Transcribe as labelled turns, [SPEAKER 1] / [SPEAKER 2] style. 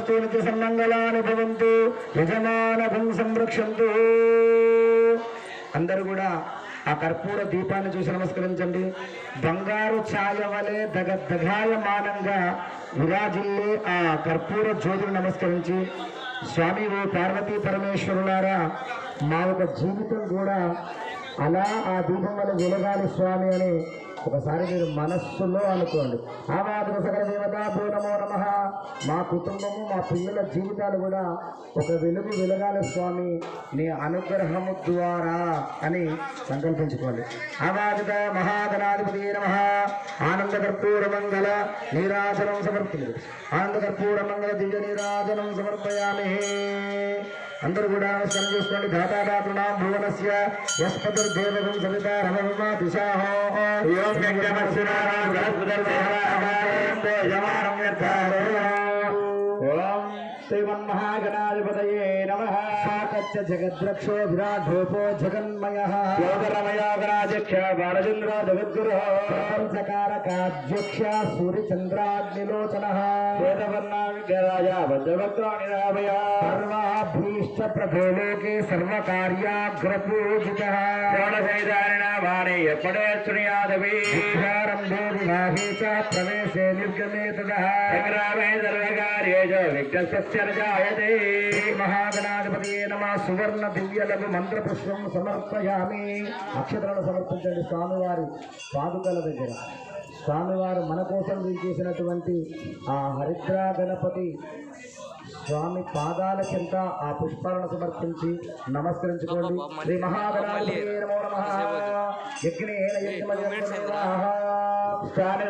[SPEAKER 1] తథాస్తు నిత్య సన్మంగళాని భవంతు యజమానభం సంరక్షంతు. అందరూ కూడా ఆ కర్పూర దీపాన్ని చూసి నమస్కరించండి. బంగారు ఛాయ వలె దగాయమానంగా విరాజిల్లే ఆ కర్పూర జ్యోతిని నమస్కరించి, స్వామి ఓ పార్వతీ పరమేశ్వరులారా, మా యొక్క జీవితం కూడా అలా ఆ దీపం వల్ల వెలగాలి స్వామి అని ఒకసారి మీరు మనస్సులో అనుకోండి. ఆవాదుల సకల దేవతా భూ నమో నమః. మా కుటుంబము మా పిల్లల జీవితాలు కూడా ఒక వెలుగు వెలగాలి స్వామి నీ అనుగ్రహము ద్వారా అని సంకల్పించుకోండి. ఆవాదిత మహాగణాధిపతి నమః. ఆనంద కర్పూర మంగళ నీరాజనం సమర్పించండి. ఆనంద కర్పూర మంగళ దివ్య నీరాజనం సమర్పయామి. అందరూ కూడా నమస్కారం చేసుకోండి. ధాతాదాతృణాం భువనస్య యస్పతిర్దేవగం సవితా రమమా దిశాహో ఓం శ్రీమన్మహాగణాధిపతయే నమః. సాకచ్చ జగద్రక్షో విరాఢోపో జగన్మయః యోగరమయోగరాధ్యక్ష బాలచంద్ర జగద్గురుః పంచకారకాధ్యక్ష సూర్యచంద్రాగ్నిలోచనః శ్వేతవర్ణావిగ్రహాయ భద్రభక్తానిరామయ సర్వాభీష్ట ప్రభో లోకే సర్వకార్యాగ్రపూజితః షోడశైదారిణామాని ఎప్పుడే శృణుయాదవి ప్రారంభే వివాహే చ ప్రవేశే నిర్గమే తదః సంగ్రామే సర్వకార్యేషు విఘ్నస్య జాయతే. మహాగణాధిపతయే నమః. సువర్ణ దివ్య లఘు మంత్ర పుష్పం సమర్పయామి. అక్షతలను సమర్పించండి స్వామివారి పాదుకల దగ్గర. స్వామివారు మన కోసం చేసినటువంటి ఆ హరిద్ర గణపతి స్వామి పాదాల కింద ఆ పుష్పాలను సమర్పించి నమస్కరించుకోండి. శ్రీ మహాగణాధిపతయే నమో నమః. యజ్ఞేన యజ్ఞమయం